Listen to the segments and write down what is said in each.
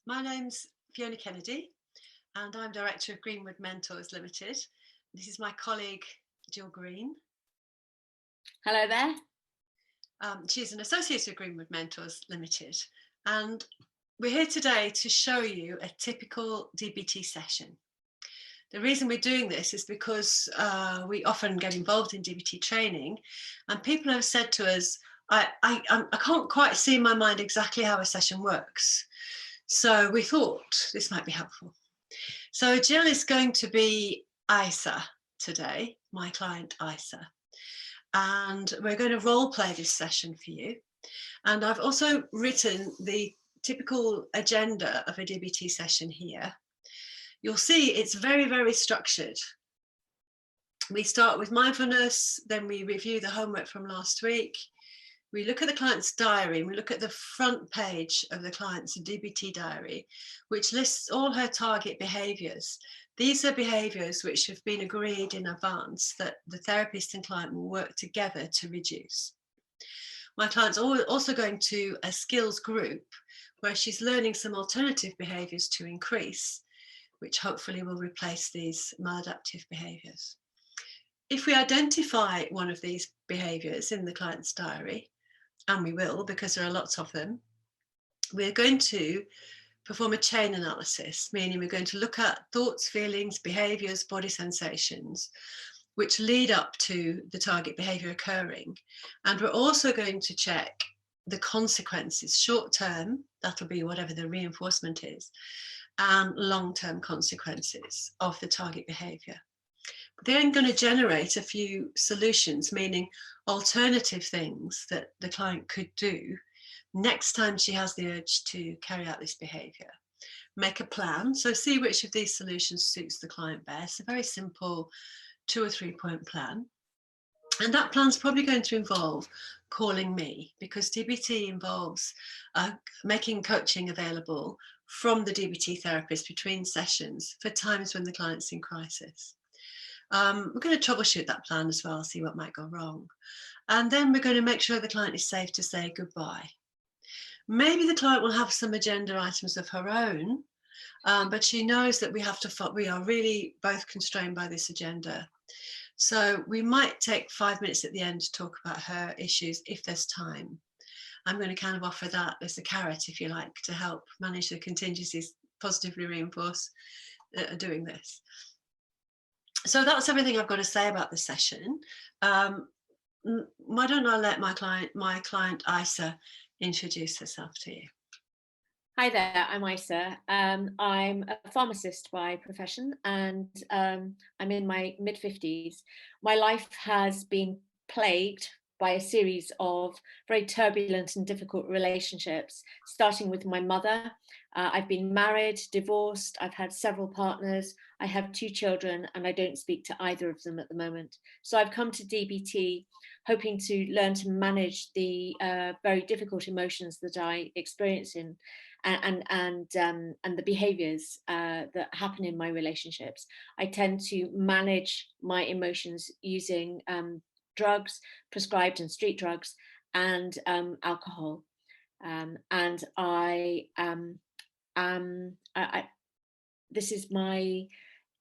My name's Fiona Kennedy, and I'm Director of Greenwood Mentors Limited. This is my colleague, Jill Green. Hello there. She's an associate of Greenwood Mentors Limited, and we're here today to show you a typical DBT session. The reason we're doing this is because we often get involved in DBT training, and people have said to us, I can't quite see in my mind exactly how a session works. So we thought this might be helpful. So Jill is going to be Isa today, my client Isa. And we're going to role play this session for you. And I've also written the typical agenda of a DBT session here. You'll see it's very, very structured. We start with mindfulness, then we review the homework from last week. We look at the client's diary, and we look at the front page of the client's DBT diary, which lists all her target behaviours. These are behaviours which have been agreed in advance that the therapist and client will work together to reduce. My client's also going to a skills group where she's learning some alternative behaviours to increase, which hopefully will replace these maladaptive behaviours. If we identify one of these behaviours in the client's diary, and we will because there are lots of them, we're going to perform a chain analysis, meaning we're going to look at thoughts, feelings, behaviours, body sensations, which lead up to the target behaviour occurring. And we're also going to check the consequences, short term, that'll be whatever the reinforcement is, and long-term consequences of the target behaviour. Then going to generate a few solutions, meaning alternative things that the client could do next time she has the urge to carry out this behaviour. Make a plan, so see which of these solutions suits the client best. A very simple 2 or 3 point plan. And that plan's probably going to involve calling me, because DBT involves making coaching available from the DBT therapist between sessions for times when the client's in crisis. We're going to troubleshoot that plan as well, see what might go wrong. And then we're going to make sure the client is safe to say goodbye. Maybe the client will have some agenda items of her own, but she knows that we are really both constrained by this agenda. So we might take 5 minutes at the end to talk about her issues if there's time. I'm going to kind of offer that as a carrot, if you like, to help manage the contingencies, positively reinforce doing this. So that's everything I've got to say about the session. Why don't I let my client Isa introduce herself to you? Hi there, I'm Isa. I'm a pharmacist by profession, and I'm in my mid-50s. My life has been plagued by a series of very turbulent and difficult relationships, starting with my mother. I've been married, divorced, I've had several partners, I have 2 children, and I don't speak to either of them at the moment. So I've come to DBT hoping to learn to manage the very difficult emotions that I experience and the behaviors that happen in my relationships. I tend to manage my emotions using drugs, prescribed and street drugs, and alcohol. And this is my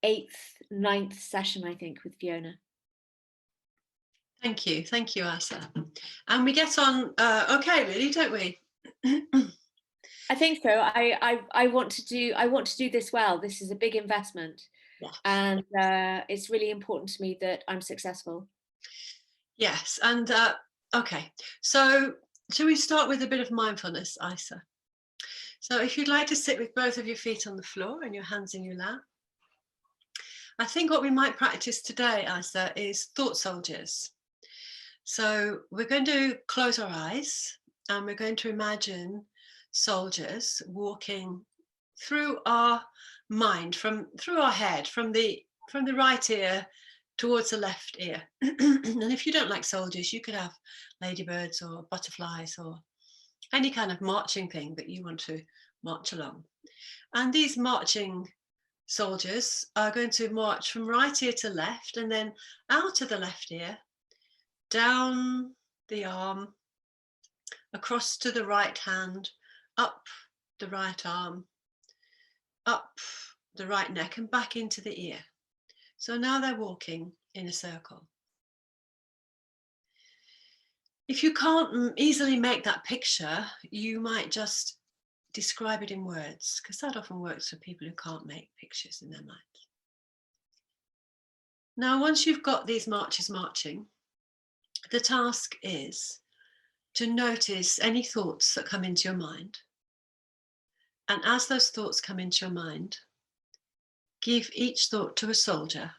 9th session, I think, with Fiona. Thank you, Isa. And we get on okay, really, don't we? I think so. I want to do this well. This is a big investment, yes. And it's really important to me that I'm successful. Yes, and okay. So shall we start with a bit of mindfulness, Isa? So if you'd like to sit with both of your feet on the floor and your hands in your lap. I think what we might practice today, Isa, is thought soldiers. So we're going to close our eyes and we're going to imagine soldiers walking through our mind, through our head, from the right ear towards the left ear. And if you don't like soldiers, you could have ladybirds or butterflies or any kind of marching thing that you want to march along. And these marching soldiers are going to march from right ear to left and then out of the left ear, down the arm, across to the right hand, up the right arm, up the right neck and back into the ear. So now they're walking in a circle. If you can't easily make that picture, you might just describe it in words, because that often works for people who can't make pictures in their mind. Now, once you've got these marches marching, the task is to notice any thoughts that come into your mind. And as those thoughts come into your mind, give each thought to a soldier.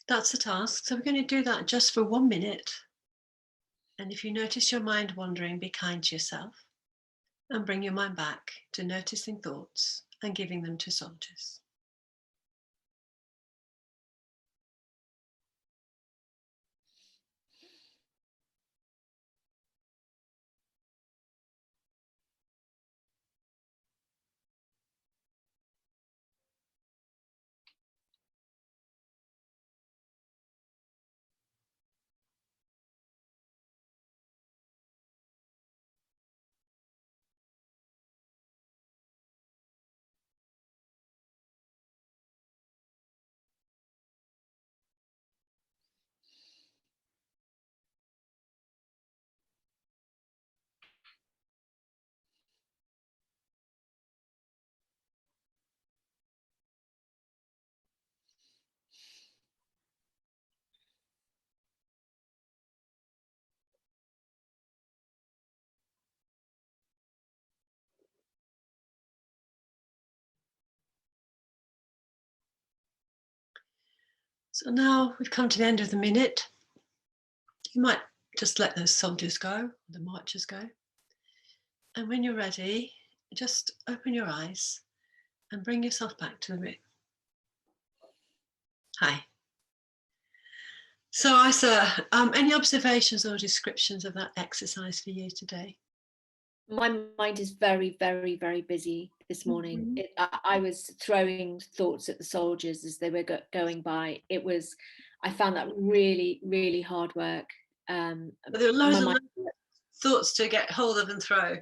That's the task. So we're going to do that just for 1 minute. And if you notice your mind wandering, be kind to yourself and bring your mind back to noticing thoughts and giving them to soldiers. So now we've come to the end of the minute. You might just let those soldiers go, the marchers go. And when you're ready, just open your eyes and bring yourself back to the room. Hi. So Isa, any observations or descriptions of that exercise for you today? My mind is very, very, very busy this morning. I was throwing thoughts at the soldiers as they were going by. I found that really, really hard work. But there are loads of thoughts to get hold of and throw.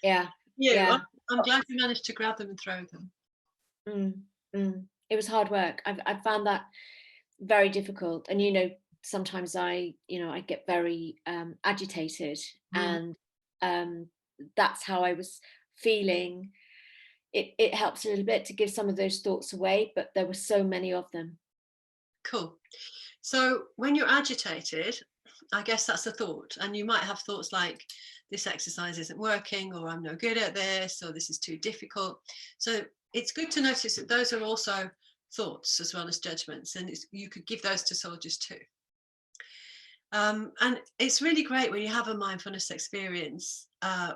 Yeah. Yeah. I'm glad you managed to grab them and throw them. It was hard work. I found that very difficult. And, sometimes I get very agitated, and that's how I was feeling. It helps a little bit to give some of those thoughts away, but there were so many of them. Cool. So when you're agitated, I guess that's a thought, and you might have thoughts like, this exercise isn't working, or I'm no good at this, or this is too difficult. So it's good to notice that those are also thoughts as well as judgments, and you could give those to soldiers too. And it's really great when you have a mindfulness experience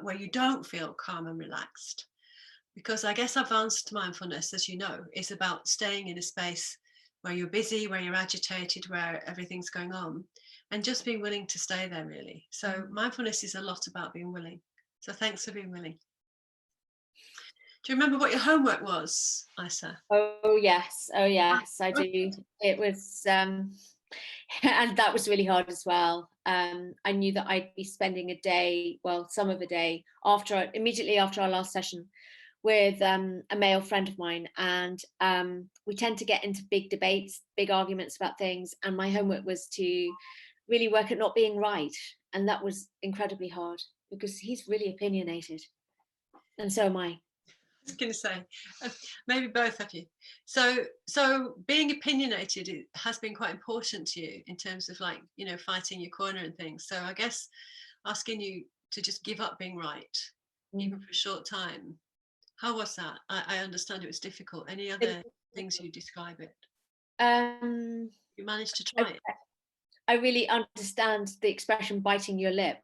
where you don't feel calm and relaxed, because I guess advanced mindfulness, as you know, is about staying in a space where you're busy, where you're agitated, where everything's going on, and just being willing to stay there, really. So mindfulness is a lot about being willing. So thanks for being willing. Do you remember what your homework was, Isa? Oh yes, I do. It was, and that was really hard as well. I knew that I'd be spending a day, well, some of a day immediately after our last session, with a male friend of mine, and we tend to get into big debates, big arguments about things, and my homework was to really work at not being right, and that was incredibly hard because he's really opinionated, and so am I. I was going to say, maybe both of you. So being opinionated has been quite important to you in terms of, like, fighting your corner and things. So I guess asking you to just give up being right, even for a short time. How was that? I understand it was difficult. Any other things you describe it? You managed to try it. I really understand the expression biting your lip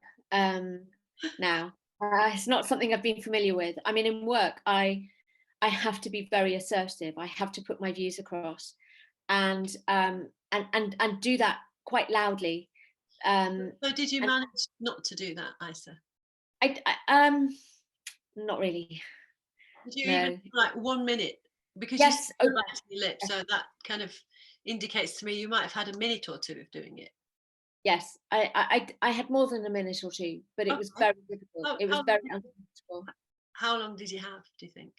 now. It's not something I've been familiar with. I mean, in work, I have to be very assertive. I have to put my views across, and do that quite loudly. So did you manage not to do that, Isa? Not really. Did you even like 1 minute? Because yes, you biting your lip, so that kind of indicates to me you might have had a minute or two of doing it. Yes, I had more than a minute or two, but it was very difficult. It was very uncomfortable. How long did you have, do you think?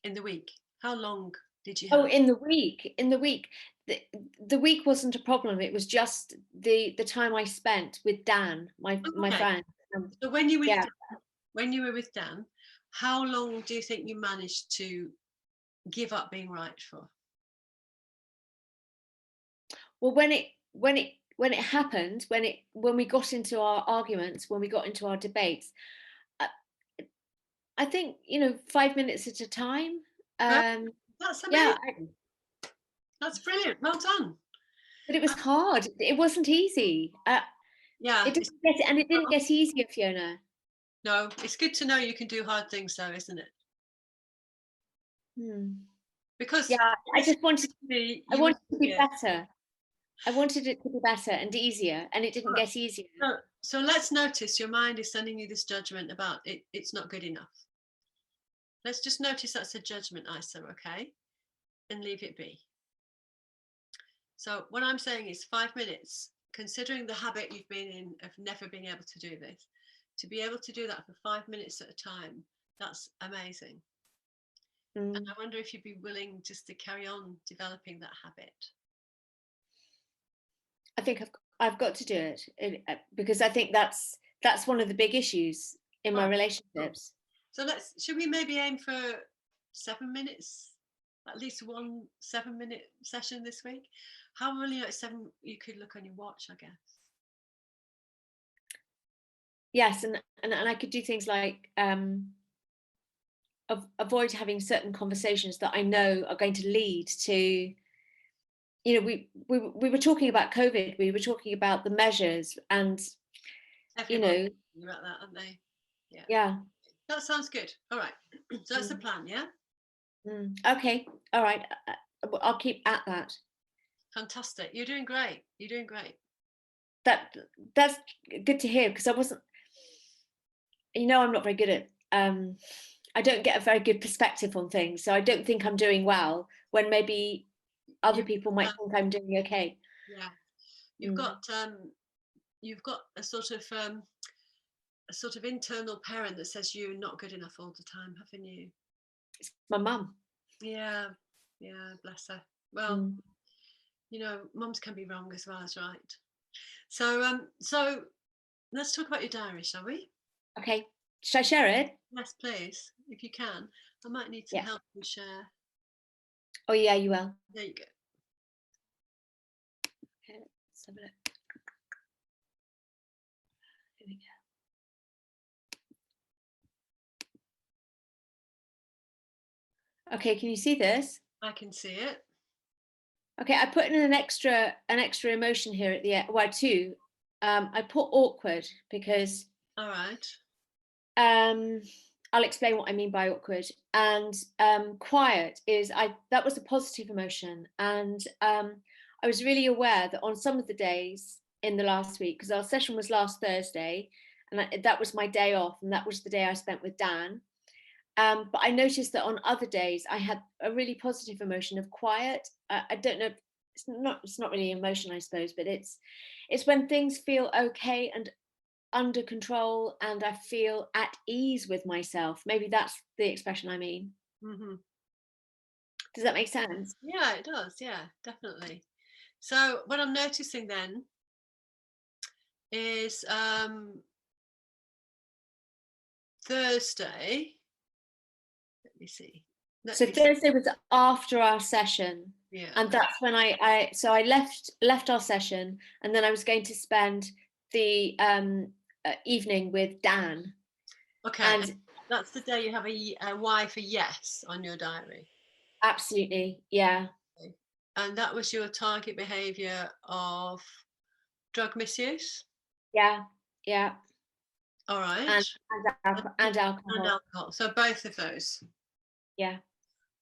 In the week? How long did you have? Oh, in the week, the week wasn't a problem. It was just the time I spent with Dan, my Okay. friend. So when you were with Yeah. when you were with Dan, how long do you think you managed to give up being right for? Well, when it happened, when we got into our arguments, when we got into our debates, I, I think 5 minutes at a time. Right? Um, That's yeah, amazing. That's brilliant. Well done. but it was hard. It wasn't easy. Yeah. It didn't get easier, Fiona. No, it's good to know you can do hard things, though, isn't it? Hmm. Because Yeah, I just wanted I you would, wanted to be yeah. better. I wanted it to be better and easier, and it didn't get easier. So let's notice your mind is sending you this judgment about it. It's not good enough. Let's just notice that's a judgment, Isa, okay? And leave it be. So what I'm saying is 5 minutes, considering the habit you've been in of never being able to do this, to be able to do that for 5 minutes at a time, that's amazing. And I wonder if you'd be willing just to carry on developing that habit. I think I've got to do it because I think that's one of the big issues in my relationships. So should we maybe aim for 7 minutes? At least one 7-minute session this week? How will you know it's 7? You could look on your watch, I guess. Yes, and I could do things like avoid having certain conversations that I know are going to lead to. We were talking about COVID. We were talking about the measures, and Everyone's thinking about that, aren't they? Yeah. Yeah. That sounds good. All right. So that's the plan, yeah? Okay. All right. I'll keep at that. Fantastic. You're doing great. You're doing great. That's good to hear, because I wasn't. I'm not very good at. I don't get a very good perspective on things, so I don't think I'm doing well when maybe other people might think I'm doing okay. Yeah. You've got a sort of internal parent that says you're not good enough all the time, haven't you? It's my mum. Yeah, bless her. Well, mums can be wrong as well as right. So let's talk about your diary, shall we? Okay. Should I share it? Yes, please, if you can. I might need to help you share. Oh yeah, you will. There you go. Okay, let's have a look. Here we go. Okay, can you see this? I can see it. Okay, I put in an extra emotion here at the end. Well, two. I put awkward because. All right. I'll explain what I mean by awkward. And quiet is that was a positive emotion, and I was really aware that on some of the days in the last week, because our session was last Thursday, and that was my day off, and that was the day I spent with Dan. But I noticed that on other days I had a really positive emotion of quiet. I don't know. It's not really emotion, I suppose, but it's when things feel okay and under control, and I feel at ease with myself. Maybe that's the expression I mean. Mm-hmm. Does that make sense? Yeah, it does. Yeah, definitely. So what I'm noticing then is Thursday. Let me see. Thursday was after our session. Yeah. And that's when I left our session, and then I was going to spend the evening with Dan. Okay. And that's the day you have a Y for yes on your diary. Absolutely. Yeah. Okay. And that was your target behavior of drug misuse? Yeah. Yeah. All right. And alcohol. And alcohol. So both of those. Yeah.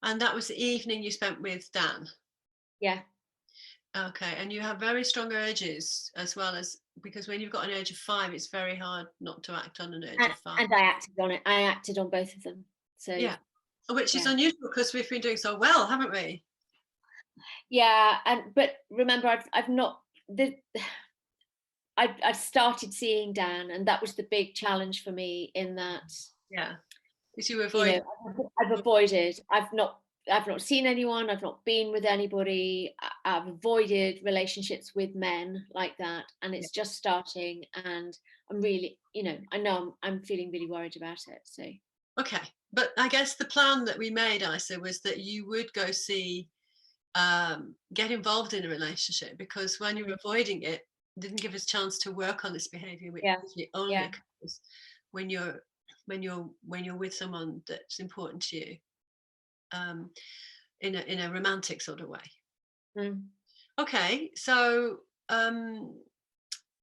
And that was the evening you spent with Dan? Yeah. Okay. And you have very strong urges as well, as because when you've got an urge of 5, it's very hard not to act on an urge of 5. And I acted on it. I acted on both of them. So yeah, which is unusual because we've been doing so well, haven't we? Yeah, but remember, I've not. I've started seeing Dan, and that was the big challenge for me. In that, Yeah. Did you you avoid? know, I've avoided. I've not seen anyone. I've not been with anybody. I've avoided relationships with men like that, and it's just starting. And I'm really, I know I'm feeling really worried about it. So Okay, but I guess the plan that we made, Isa, was that you would go see, get involved in a relationship, because when you're avoiding it, didn't give us a chance to work on this behavior, which yeah, usually only yeah. occurs when you're with someone that's important to you, um, in a romantic sort of way. Mm. Okay, so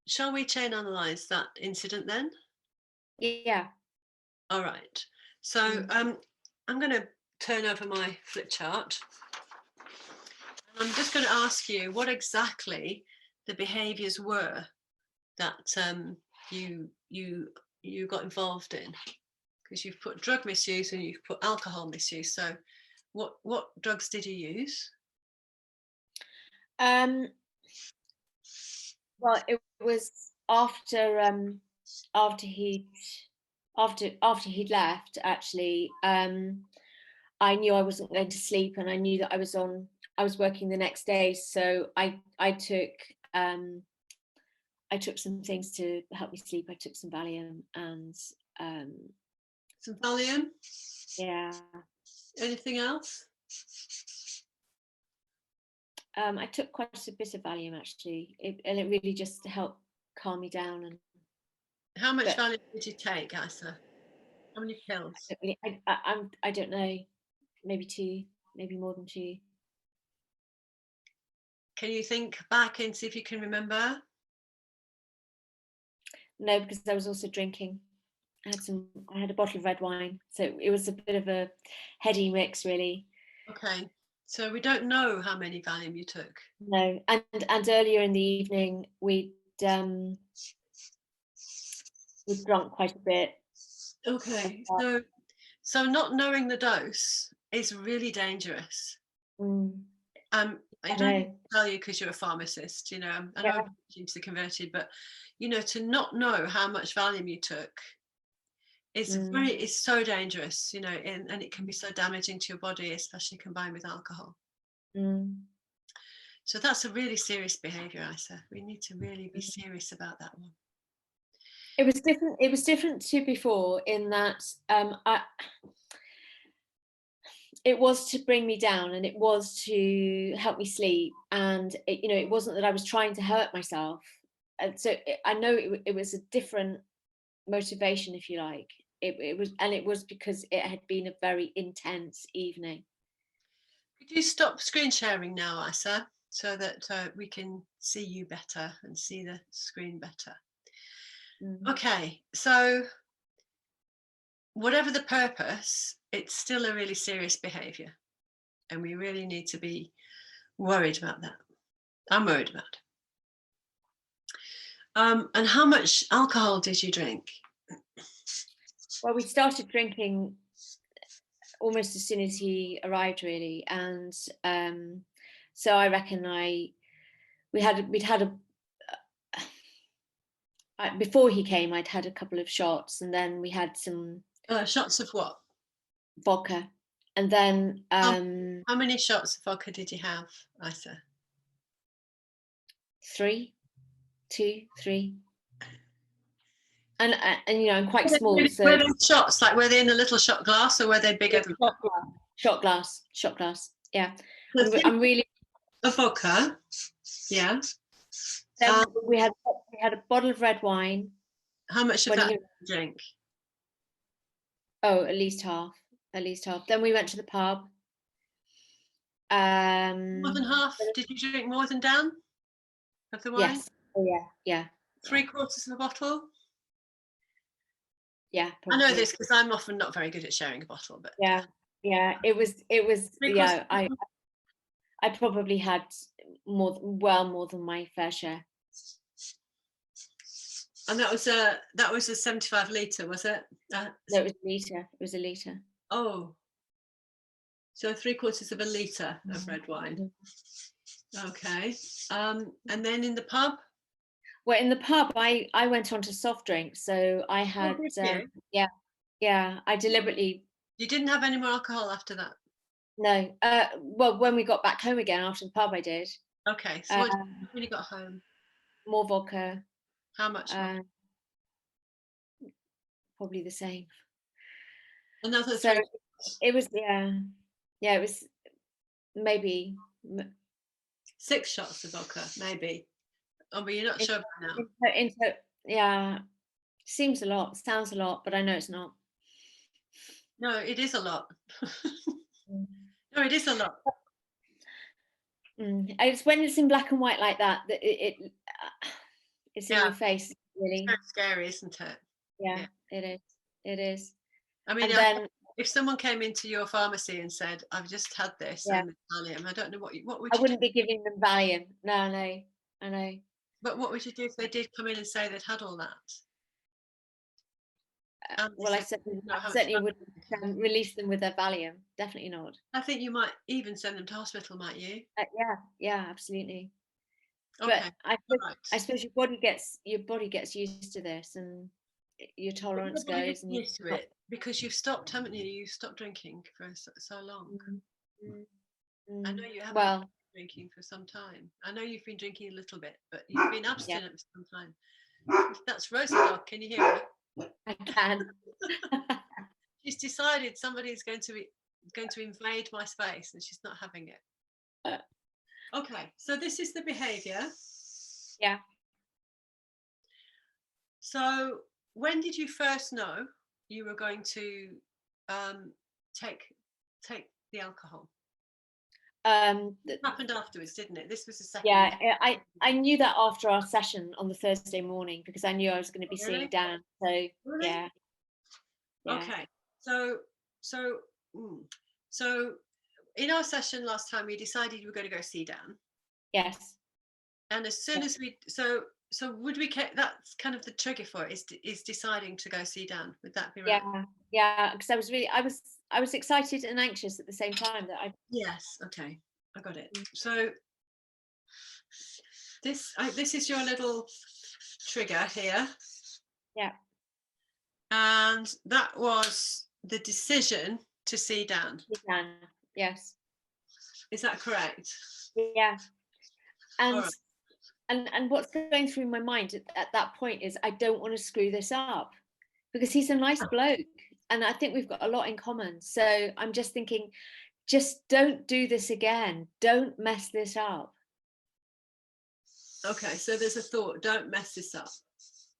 shall we chain analyze that incident then? Yeah. All right. So I'm going to turn over my flip chart. And I'm just going to ask you what exactly the behaviours were that you got involved in, because you've put drug misuse and you've put alcohol misuse. So what drugs did you use? Well, it was after he'd left. Actually, I knew I wasn't going to sleep, and I knew that I was working the next day. So I took some things to help me sleep. I took some Valium and Some Valium? yeah. Anything else? I took quite a bit of Valium actually, and it really just helped calm me down. And how much Valium did you take, Isa? How many pills? I don't know, maybe 2, maybe more than 2. Can you think back and see if you can remember? No, because I was also drinking. I had a bottle of red wine, so it was a bit of a heady mix, really. Okay, so we don't know how many Valium you took. No, and earlier in the evening we'd drunk quite a bit. Okay, so not knowing the dose is really dangerous. I don't need to tell you because you're a pharmacist, I know I'm preaching to the converted, but to not know how much Valium you took is so dangerous, and it can be so damaging to your body, especially combined with alcohol. So that's a really serious behavior, Isa. We need to really be serious about that one. It was different. It was different to before in that it was to bring me down, and it was to help me sleep, and it wasn't that I was trying to hurt myself. And so I know it was a different motivation, if you like. It was because it had been a very intense evening. Could you stop screen sharing now, Isa, so that we can see you better and see the screen better? Okay, so whatever the purpose, it's still a really serious behavior, and we really need to be worried about that. I'm worried about it. And how much alcohol did you drink? Well, we started drinking almost as soon as he arrived, really, and so I reckon we'd had a before he came, I'd had a couple of shots, and then we had some shots of what? Vodka, and then how many shots of vodka did you have, Isa? 3, 2, 3. And I'm quite small. So were they shots, like were they in a little shot glass, or were they bigger? Shot glass. Yeah, So I'm really a vodka. Yeah. Then we had a bottle of red wine. How much of that did you drink? Oh, at least half. Then we went to the pub. More than half? Did you drink more than Dan of the wine? Yes. Oh, yeah. 3/4 of a bottle? Yeah, probably. I know this because I'm often not very good at sharing a bottle, but yeah. It was yeah. I probably had more than my fair share. And that was a 75 litre, was it? No, it was a litre. It was a litre. Oh, so 3/4 of a litre of red wine. Okay. And then in the pub? Well, in the pub, I went on to soft drinks, so I Oh, had, did you? yeah, yeah, I deliberately You didn't have any more alcohol after that? no, well, when we got back home again after the pub, I did, Okay, so uh, what did you do when you got home? more vodka, How much more? uh, probably the same. Another So 3. it was, yeah, it was maybe 6 shots of vodka, maybe. Oh, but you're not in sure by now. yeah, seems a lot, sounds a lot, but I know it's not. No, it is a lot. Mm. No, it is a lot. It's when it's in black and white like that that it's in Yeah, your face, it's really. very scary, isn't it? Yeah, Yeah. it is. It is. I mean, And then, if someone came into your pharmacy and said, "I've just had this yeah, and Valium," I don't know what I would you do? wouldn't be giving them Valium. No, I know. But what would you do if they did come in and say they'd had all that? And they Well, said, "No, how much certainly Valium wouldn't did you have?" release them with their Valium. Definitely not. I think you might even send them to hospital, might you? Yeah, yeah, absolutely. But Okay, all right. I suppose your body gets used to this, and your But tolerance your body goes, gets and you used to stop. it because you've stopped, haven't you? You've stopped drinking for so long. Mm, mm, I mm. know you haven't Well, been drinking for some time. I know you've been drinking a little bit, but you've been yeah, abstinent for some time. That's Rosie dog. Can you hear her? I can. She's decided somebody's going to invade my space, and she's not having it. Okay, so this is the behaviour. Yeah. So when did you first know you were going to um, take the alcohol? Th- Happened afterwards, didn't it? This was the second. yeah, I knew that after our session on the Thursday morning because I knew I was going to be seeing Really? Dan. So Really? yeah, yeah, Okay. So so mm, so in our session last time, we decided we were going to go see Dan, yes, and as soon yeah, as we would we that's kind of the trigger for it is deciding to go see Dan. Would that be right? yeah, yeah. Because I was excited and anxious at the same time that I. Yes. Okay. I got it. So this is your little trigger here, Yeah, and that was the decision to see Dan. Dan. Yes, Is that correct? yeah. All And right. what's going through my mind at that point is I don't want to screw this up because he's a nice bloke and I think we've got a lot in common. So I'm just thinking, just don't do this again. Don't mess this up. Okay. So there's a thought. Don't mess this up.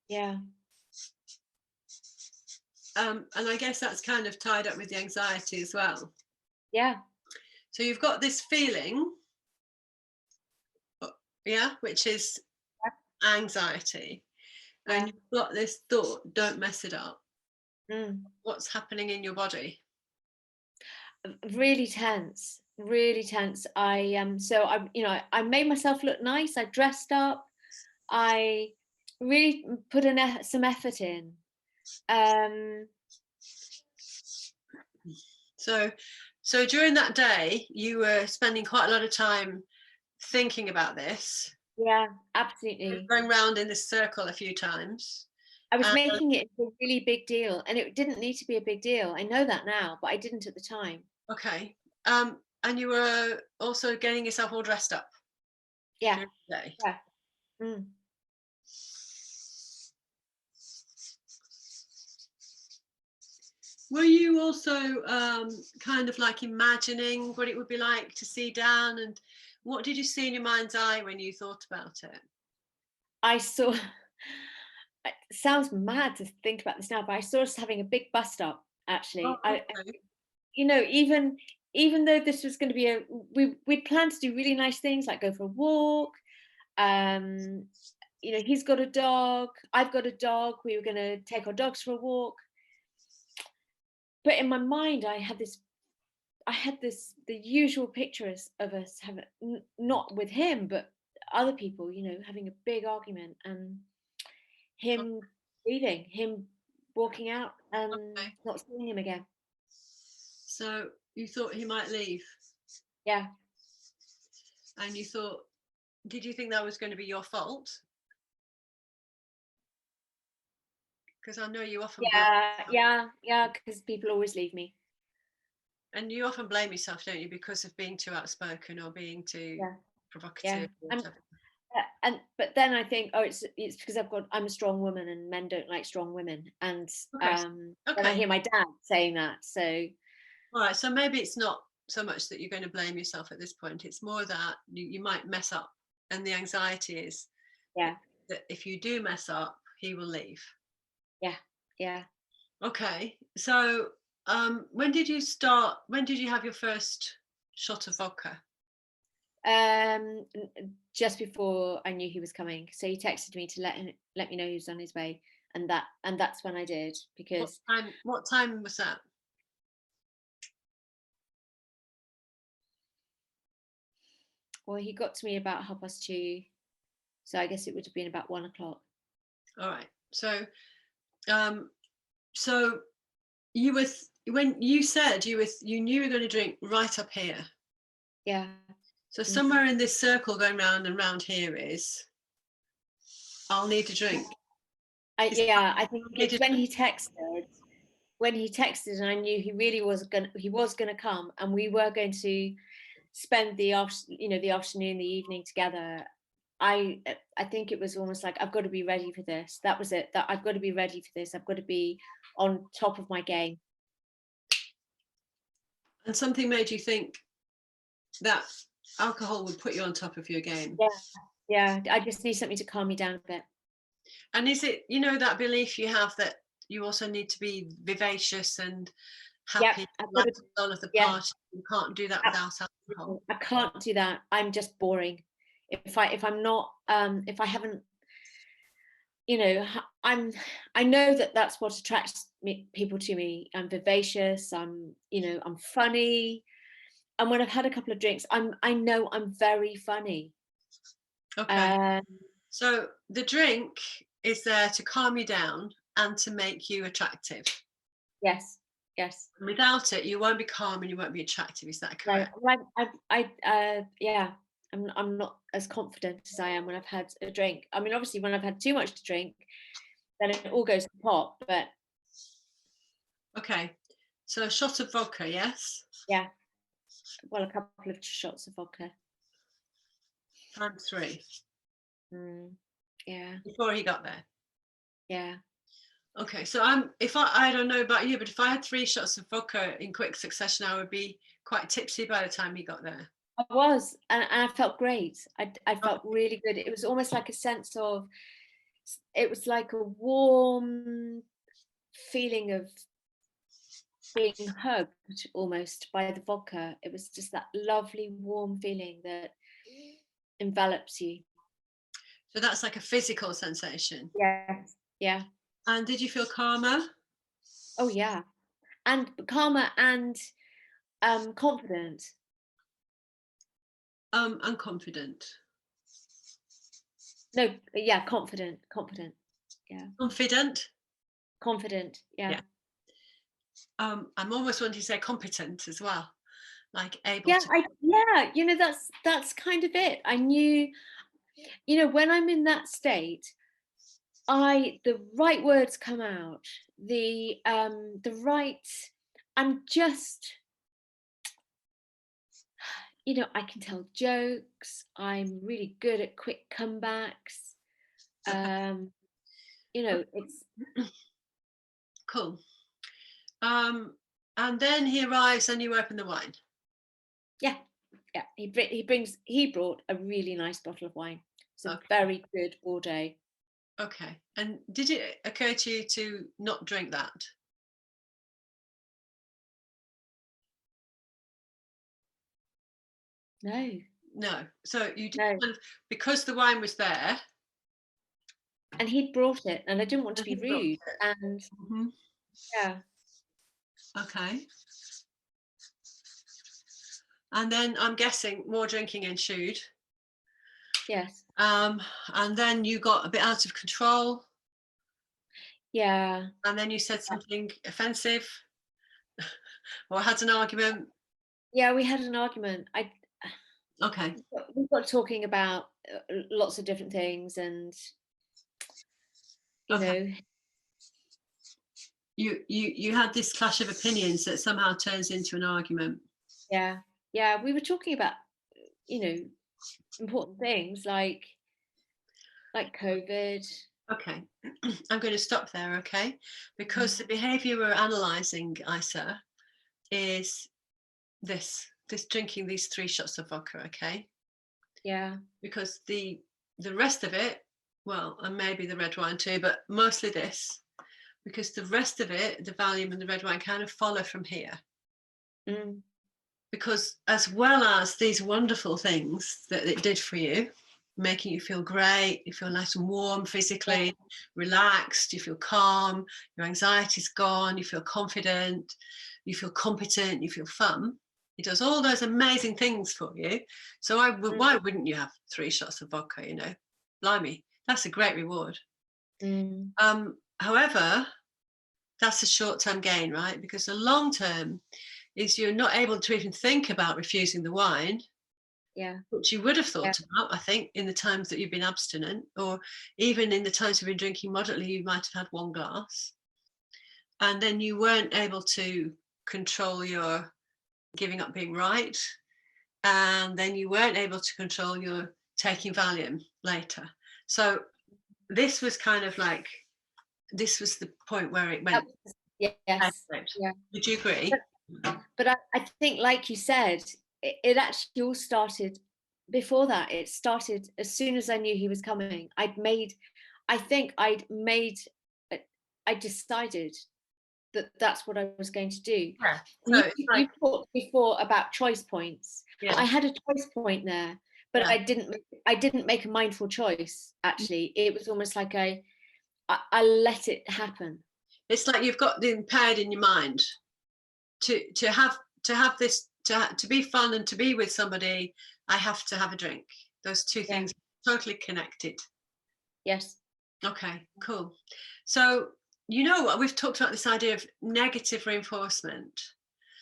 Yeah. And I guess that's kind of tied up with the anxiety as well. Yeah. So you've got this feeling, yeah, which is anxiety, Yeah. and you've got this thought, don't mess it up. Mm. What's happening in your body? Really tense. Really tense. So I made myself look nice. I dressed up. I really put some effort in. Um, So, so during that day, you were spending quite a lot of time thinking about this, yeah, absolutely. going round in this circle a few times. I was And, making it a really big deal, and it didn't need to be a big deal. I know that now, but I didn't at the time. okay, and you were also getting yourself all dressed up Yeah, during the day. yeah. Mm. Were you also kind of like imagining what it would be like to see Dan, and what did you see in your mind's eye when you thought about it? I saw. It sounds mad to think about this now, but I saw us having a big bus stop. Oh, Actually, okay. even though this was going to be we'd planned to do really nice things like go for a walk. Um, he's got a dog. I've got a dog. We were going to take our dogs for a walk. But in my mind, I had this the usual pictures of us having not with him, but other people, having a big argument and him leaving, him walking out and Okay. not seeing him again. So you thought he might leave, Yeah. and you thought, did you think that was going to be your fault? Because I know you often blame, Yeah, because people always leave me. and you often blame yourself, don't you, because of being too outspoken or being too Yeah, yeah. provocative or I'm whatever. but then I think, oh, it's because I'm a strong woman and men don't like strong women. And Okay. then I Okay. hear my dad saying that. So All right. So maybe it's not so much that you're going to blame yourself at this point. It's more that you might mess up, and the anxiety is yeah, that if you do mess up, he will leave. yeah, yeah. Okay. So when did you start? When did you have your first shot of vodka? Just before I knew he was coming, so he texted me to let me know he was on his way, and that's when I did, What because time? What time was that? well, he got to me about 2:30, so I guess it would have been about 1 o'clock. All right. Um, so you were when you said you knew you were going to drink right up here. Yeah. So Mhm. somewhere in this circle going round and round here is I'll need a drink. I think Need a it's when drink? he texted. When he texted, and I knew he was gonna come, and we were going to spend the the afternoon, the evening together. I think it was almost like, I've got to be ready for this. That was it. That I've got to be ready for this. I've got to be on top of my game. And something made you think that alcohol would put you on top of your game. Yeah, yeah. I just need something to calm me down a bit. And is it, that belief you have that you also need to be vivacious and Yeah, happy, I've got life to. is all of the Yeah, party. You can't do that without alcohol. absolutely. I can't do that. I'm just boring. If I'm not if I haven't, I know that that's what attracts people to me. I'm vivacious. I'm funny. And when I've had a couple of drinks, I know I'm very funny. Okay. Um, So the drink is there to calm you down and to make you attractive. yes, yes. Without it, you won't be calm and you won't be attractive. Is that No, correct? yeah. I'm not as confident as I am when I've had a drink. I mean, obviously, when I've had too much to drink, then it all goes to pot. But Okay. So a shot of vodka, yes? yeah, well, a couple of shots of vodka. Times three. Mm, yeah, Before he got there. yeah. Okay, so I don't know about you, but if I had 3 shots of vodka in quick succession, I would be quite tipsy by the time he got there. I was, and I felt great. I Okay. felt really good. It was almost like a sense of, it was like a warm feeling of being hugged almost by the vodka. It was just that lovely warm feeling that envelops you. So that's like a physical sensation. Yes. Yeah. And did you feel calmer? Oh yeah. And calmer and confident. And confident. No, yeah, confident. Yeah. Confident? Confident. Yeah. Yeah. I'm almost wanting to say competent as well, like able Yeah, to. that's kind of it. I knew, when I'm in that state, the right words come out. The right I'm just, I can tell jokes. I'm really good at quick comebacks. Um, it's Cool. Um, and then he arrives and you open the wine. yeah, yeah. He brought a really nice bottle of wine. It's a Okay. very good Bordeaux. Okay. And did it occur to you to not drink that? No, No. So you did no. because the wine was there. And he'd brought it, and I didn't want to And be he brought rude. it. And Mhm. yeah, Okay. And then I'm guessing more drinking ensued. yes, And then you got a bit out of control. yeah, And then you said something offensive or had an argument. yeah. We had an argument. Okay. We got talking about lots of different things, and you Okay. know, you had this clash of opinions that somehow turns into an argument. Yeah, we were talking about, important things like COVID. Okay, I'm going to stop there, okay? Because Mm. the behaviour we're analysing, Isa, is this drinking these 3 shots of vodka, okay? Yeah, Because the rest of it, well, and maybe the red wine too, but mostly this, because the rest of it, the Valium and the red wine, kind of follow from here. mm. Because as well as these wonderful things that it did for you, making you feel great, you feel nice and warm physically, relaxed, you feel calm, your anxiety's gone, you feel confident, you feel competent, you feel fun. It does all those amazing things for you. So why wouldn't you have 3 shots of vodka, Blimey, that's a great reward. Mm. However, that's a short-term gain, right? Because the long term is you're not able to even think about refusing the wine, Yeah, which you would have yeah, thought about, I think, in the times that you've been abstinent, or even in the times you've been drinking moderately, you might have had 1 glass. And then you weren't able to control your giving up being right. And then you weren't able to control your taking Valium later. So this was kind of like, this was the point where it went. yes, yeah. Would you agree? But I think, like you said, it actually all started before that. It started as soon as I knew he was coming. I decided that that's what I was going to do. Yeah. And So you talked before about choice points. yeah. I had a choice point there, but Yeah. I didn't make a mindful choice. Actually, it was almost like I let it happen. It's like you've got the impaired in your mind to have this, to be fun and to be with somebody. I have to have a drink. Those two things are totally connected. Yes. Okay, cool. So what we've talked about, this idea of negative reinforcement.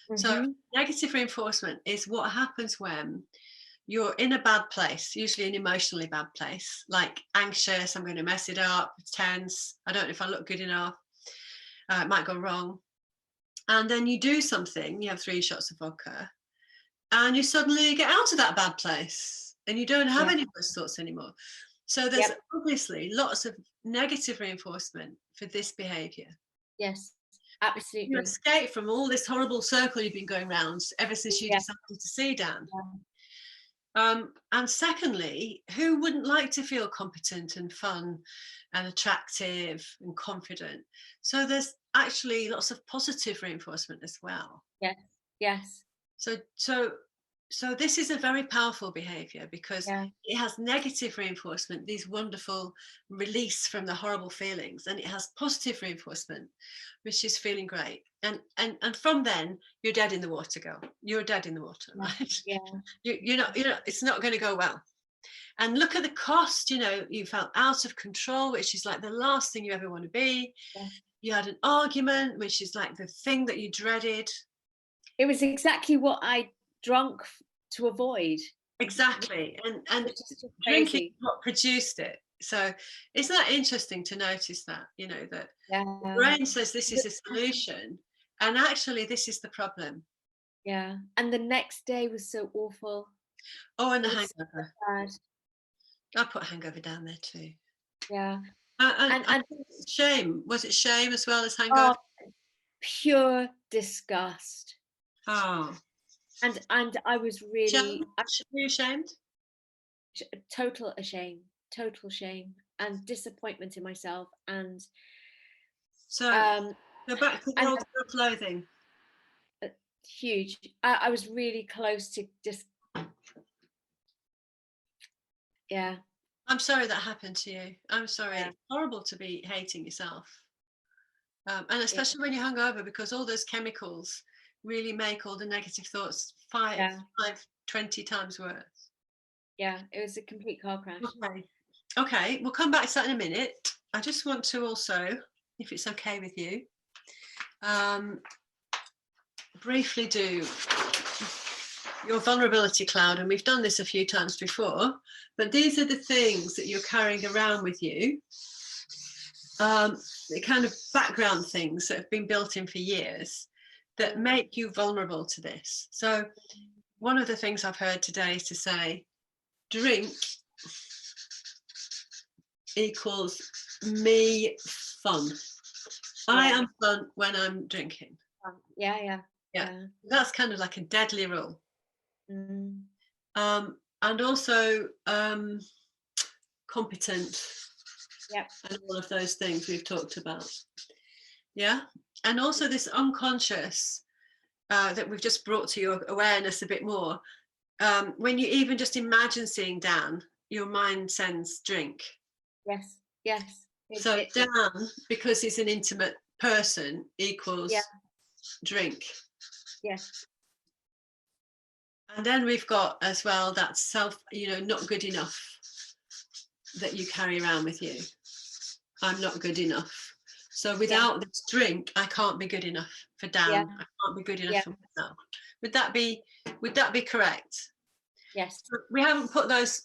Mm-hmm. So negative reinforcement is what happens when you're in a bad place, usually an emotionally bad place, like anxious, I'm going to mess it up, tense, I don't know if I look good enough, it might go wrong. And then you do something, you have 3 shots of vodka, and you suddenly get out of that bad place and you don't have any of those thoughts anymore. So there's obviously lots of negative reinforcement for this behavior. Yes, absolutely. You escape from all this horrible circle you've been going around ever since you decided to see Dan. And secondly, who wouldn't like to feel competent and fun and attractive and confident? So there's actually lots of positive reinforcement as well. Yes, yes. So this is a very powerful behavior because it has negative reinforcement, these wonderful release from the horrible feelings, and it has positive reinforcement, which is feeling great. And from then you're dead in the water, girl. You're dead in the water, right? Yeah. You're not, it's not going to go well. And look at the cost, you felt out of control, which is like the last thing you ever want to be. Yeah. You had an argument, which is like the thing that you dreaded. It was exactly what I drunk to avoid. Exactly. And drinking what produced it. So isn't that interesting to notice that, that the brain says this is a solution and actually this is the problem. Yeah. And the next day was so awful. Oh, and the hangover. So I put hangover down there too. Yeah. And shame. Was it shame as well as hangover? Oh, pure disgust. Oh. And I was really Were you ashamed? Total shame and disappointment in myself. And so go back to the old self-loathing. Huge. I was really close to just I'm sorry that happened to you. I'm sorry. It's horrible to be hating yourself. And especially when you're hungover, because all those chemicals really make all the negative thoughts 20 times worse. Yeah, it was a complete car crash. Okay, we'll come back to that in a minute. I just want to also, if it's okay with you, briefly do your vulnerability cloud. And we've done this a few times before, but these are the things that you're carrying around with you the kind of background things that have been built in for years that make you vulnerable to this. So one of the things I've heard today is to say, drink equals me fun. I am fun when I'm drinking. Yeah. That's kind of like a deadly rule. Mm. And also competent. Yep. And all of those things we've talked about. Yeah. And also this unconscious that we've just brought to your awareness a bit more. When you even just imagine seeing Dan, your mind sends drink. Yes. So Dan, because he's an intimate person, equals drink. Yes. And then we've got as well that self, not good enough that you carry around with you. I'm not good enough. So without this drink, I can't be good enough for Dan. I can't be good enough for myself. Would that be correct? Yes. So we haven't put those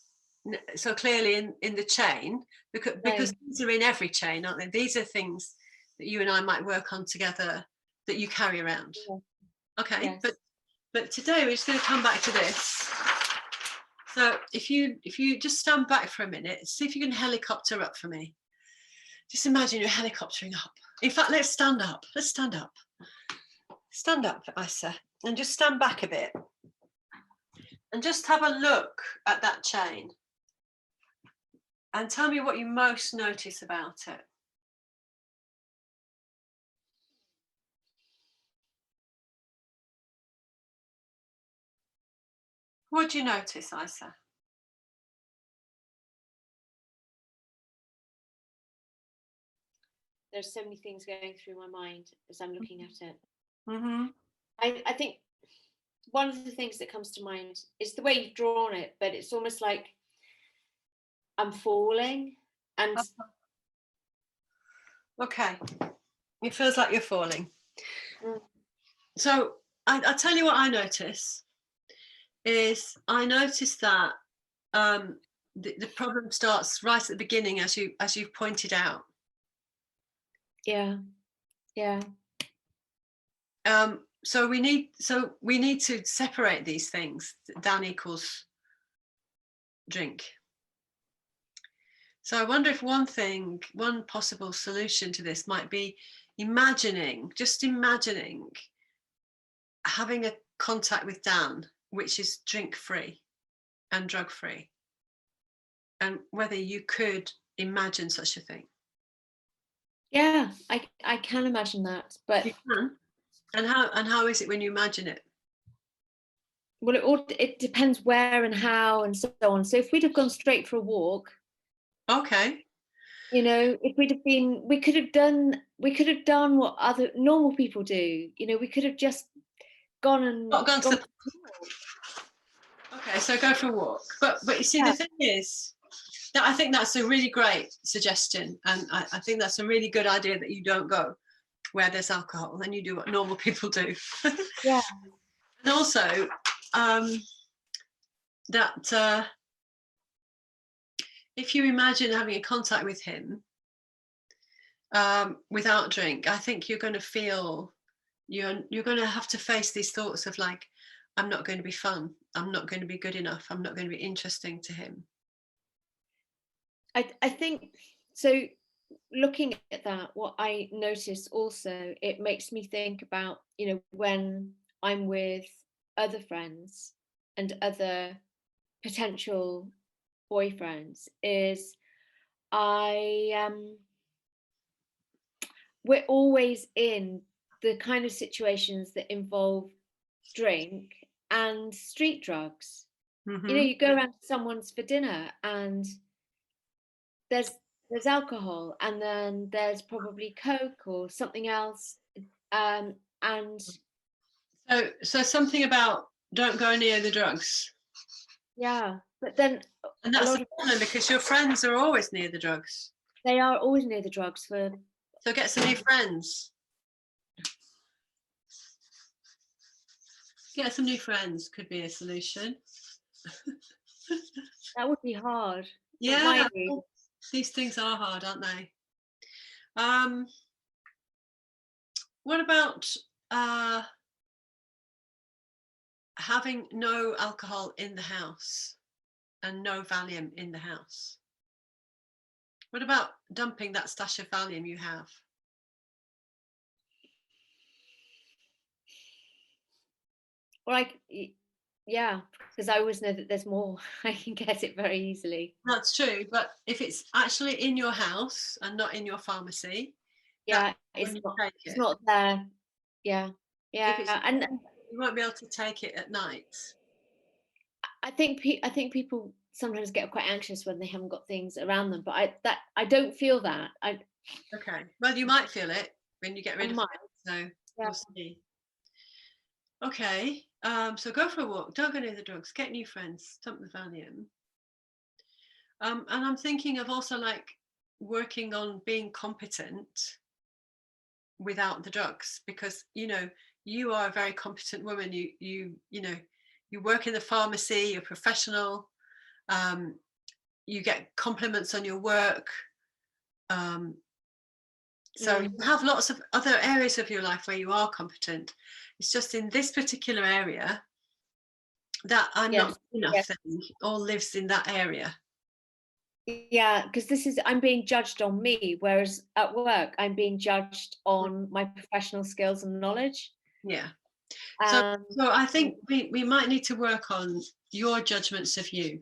so clearly in the chain because these are in every chain, aren't they? These are things that you and I might work on together that you carry around. Okay. Yes. But today we're just going to come back to this. So if you just stand back for a minute, see if you can helicopter up for me. Just imagine you're helicoptering up. In fact, let's stand up. Stand up, Isa, and just stand back a bit. And just have a look at that chain. And tell me what you most notice about it. What do you notice, Isa? There's so many things going through my mind as I'm looking at it. Mm-hmm. I think one of the things that comes to mind is the way you've drawn it, but it's almost like I'm falling and okay, it feels like you're falling. So I'll tell you what I notice is I notice that the problem starts right at the beginning, as you've pointed out. Yeah. So we need to separate these things. Dan equals drink. So I wonder if one possible solution to this might be just imagining having a contact with Dan, which is drink free and drug free, and whether you could imagine such a thing. Yeah, I can imagine that, but you can. And how is it when you imagine it? Well, it depends where and how and so on. So if we'd have gone straight for a walk, okay, if we could have done what other normal people do. We could have just gone to the... Okay, so go for a walk. But you see, the thing is that I think that's a really great suggestion, and I think that's a really good idea that you don't go where there's alcohol and you do what normal people do. Yeah. And also that if you imagine having a contact with him without drink, I think you're going to feel you're going to have to face these thoughts of like, I'm not going to be fun, I'm not going to be good enough, I'm not going to be interesting to him. I think so. Looking at that, what I notice also, it makes me think about, when I'm with other friends and other potential boyfriends, is we're always in the kind of situations that involve drink and street drugs. Mm-hmm. You go around to someone's for dinner and there's alcohol, and then there's probably Coke or something else, and so something about don't go near the drugs. Yeah, but then and that's the problem, because your friends are always near the drugs. They are always near the drugs. So get some new friends. Get some new friends could be a solution. That would be hard. Yeah, these things are hard, aren't they? What about having no alcohol in the house and no Valium in the house? What about dumping that stash of Valium you have? Well, yeah, because I always know that there's more. I can get it very easily. That's true, but if it's actually in your house and not in your pharmacy, that's Yeah, when you take it's it. not there. Yeah, If it's, yeah, and you won't be able to take it at night. I think people sometimes get quite anxious when they haven't got things around them, but I don't feel that. Okay. Well, you might feel it when you get I rid of might. it. So Yeah. we'll see. Okay. So go for a walk. Don't go near the drugs. Get new friends. Dump the Valium. And I'm thinking of also like working on being competent without the drugs, because you are a very competent woman. You work in the pharmacy. You're professional. You get compliments on your work. So you have lots of other areas of your life where you are competent. It's just in this particular area that I'm not good enough thing all lives in that area. Yeah, because I'm being judged on me, whereas at work I'm being judged on my professional skills and knowledge. Yeah. So I think we might need to work on your judgments of you.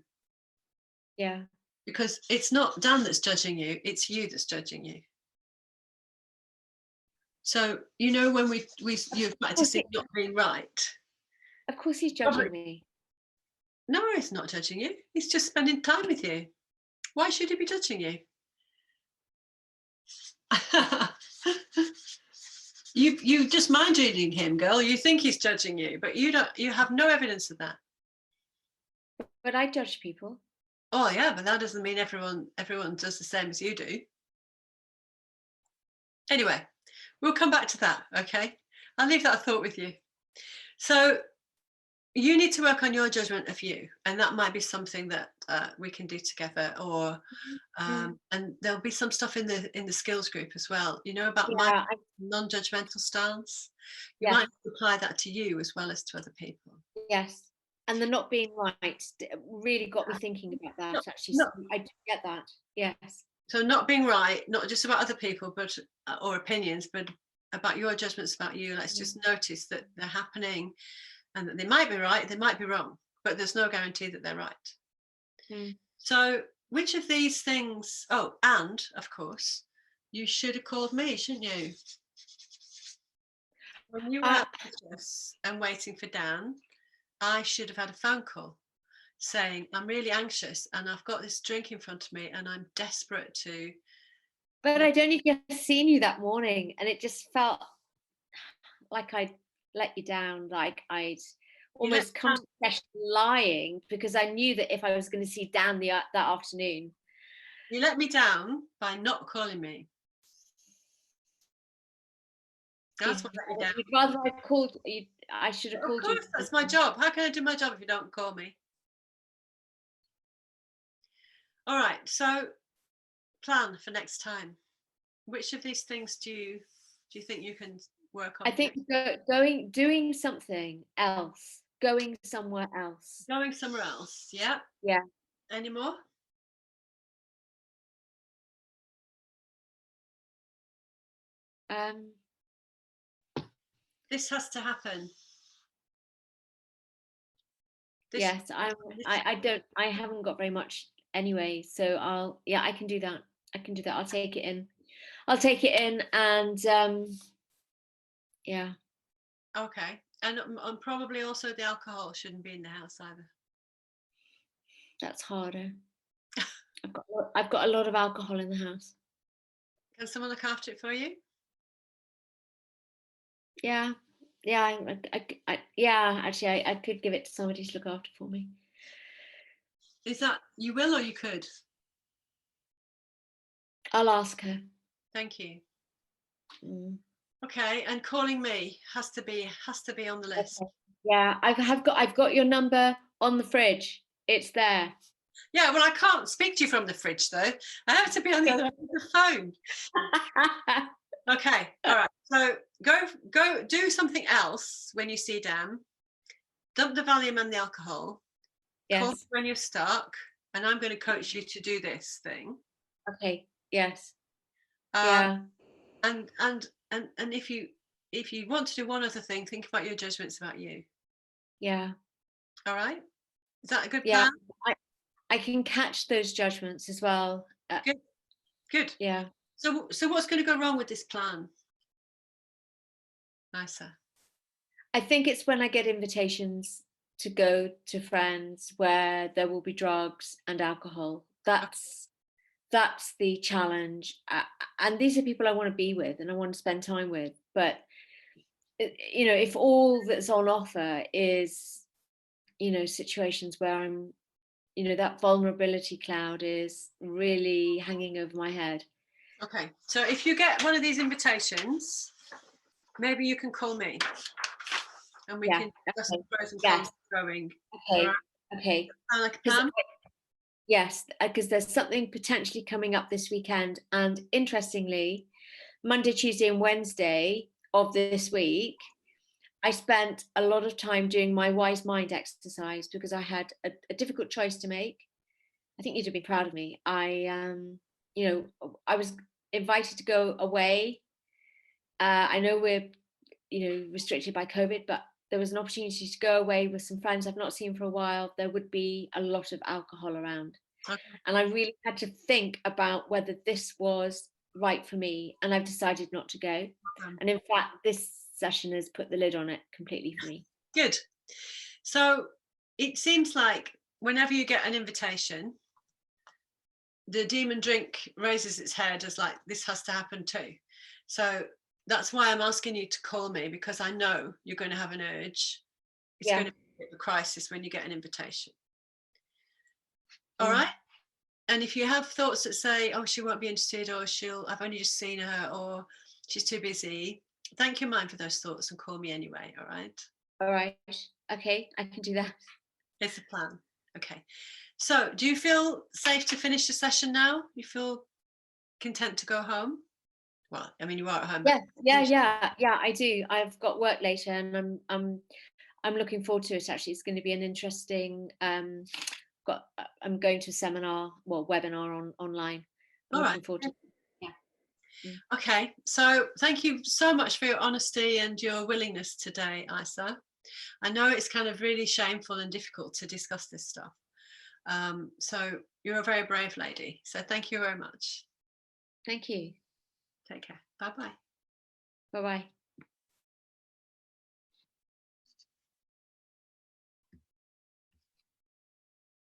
Yeah. Because it's not Dan that's judging you, it's you that's judging you. So when you practice it not being right. Of course he's judging me. No, he's not judging you. He's just spending time with you. Why should he be judging you? You just mind reading him, girl. You think he's judging you, but you don't. You have no evidence of that. But I judge people. Oh yeah, but that doesn't mean everyone does the same as you do. Anyway, we'll come back to that. Okay, I'll leave that thought with you. So you need to work on your judgment of you, and that might be something that we can do together, or and there'll be some stuff in the skills group as well. About my non-judgmental stance. You might apply that to you as well as to other people. Yes, and the not being right really got me thinking about that. Actually, so I do get that. Yes. So not being right, not just about other people, but or opinions, but about your judgments about you. Let's just notice that they're happening. And that they might be right, they might be wrong, but there's no guarantee that they're right. So which of these things, and of course, you should have called me, shouldn't you? When you were anxious and waiting for Dan, I should have had a phone call saying, I'm really anxious and I've got this drink in front of me and I'm desperate to. But I'd only just seen you that morning and it just felt like I'd let you down, like I'd almost come to the session lying, because I knew that if I was going to see Dan that afternoon. You let me down by not calling me. That's what let me down. You'd rather I called you. I should have called you. Of course, that's my job. How can I do my job if you don't call me? All right, so plan for next time. Which of these things do you think you can work on? I think doing something else, going somewhere else. Going somewhere else, yeah. Yeah. Any more? This has to happen. Yes, I haven't got very much anyway, so I can do that. I'll take it in and yeah. Okay. And probably also the alcohol shouldn't be in the house either. That's harder. I've got a lot of alcohol in the house. Can someone look after it for you? Yeah. Actually, I could give it to somebody to look after for me. Is that you will or you could? I'll ask her. Thank you. Okay, and calling me has to be on the list. Okay. Yeah, I've got your number on the fridge. It's there. Yeah, well, I can't speak to you from the fridge though. I have to be on the other end of the phone. Okay, all right. So go do something else when you see Dan. Dump the Valium and the alcohol. Call me Yes. when you're stuck, and I'm going to coach you to do this thing. Okay. Yes. Um, Yeah. and if you want to do one other thing, think about your judgments about you. Yeah. All right? Is that a good Yeah. plan? I can catch those judgments as well. Good. Good. Yeah. So what's going to go wrong with this plan, Nisa? I think it's when I get invitations to go to friends where there will be drugs and alcohol. That's the challenge. And these are people I want to be with and I want to spend time with. But if all that's on offer is, situations where I'm, that vulnerability cloud is really hanging over my head. Okay. So if you get one of these invitations, maybe you can call me and we Yeah. can discuss the Okay. pros and cons Yes. of going. All Okay. right? Okay. Sound like a 'Cause plan? Yes, because there's something potentially coming up this weekend. And interestingly, Monday, Tuesday, and Wednesday of this week, I spent a lot of time doing my wise mind exercise because I had a difficult choice to make. I think you'd have been proud of me. I was invited to go away. I know we're, restricted by COVID, but there was an opportunity to go away with some friends I've not seen for a while. There would be a lot of alcohol around. Okay. And I really had to think about whether this was right for me. And I've decided not to go. And in fact, this session has put the lid on it completely for me. Good. So it seems like whenever you get an invitation, the demon drink raises its head as like, this has to happen too. So that's why I'm asking you to call me, because I know you're going to have an urge. It's going Yeah. to be a crisis when you get an invitation. All Mm. right. And if you have thoughts that say, oh, she won't be interested, or I've only just seen her, or she's too busy, thank your mind for those thoughts and call me anyway. All right. All right. Okay. I can do that. It's a plan. Okay. So do you feel safe to finish the session now? You feel content to go home? Well, I mean, you are at home, but Yeah, I do. I've got work later and I'm looking forward to it. Actually, it's going to be an interesting I'm going to a seminar, webinar online. I'm all right. looking forward to. Yeah. Mm. Okay. So thank you so much for your honesty and your willingness today, Isa. I know it's kind of really shameful and difficult to discuss this stuff. So you're a very brave lady. So thank you very much. Thank you. Take care. Bye bye. Bye bye.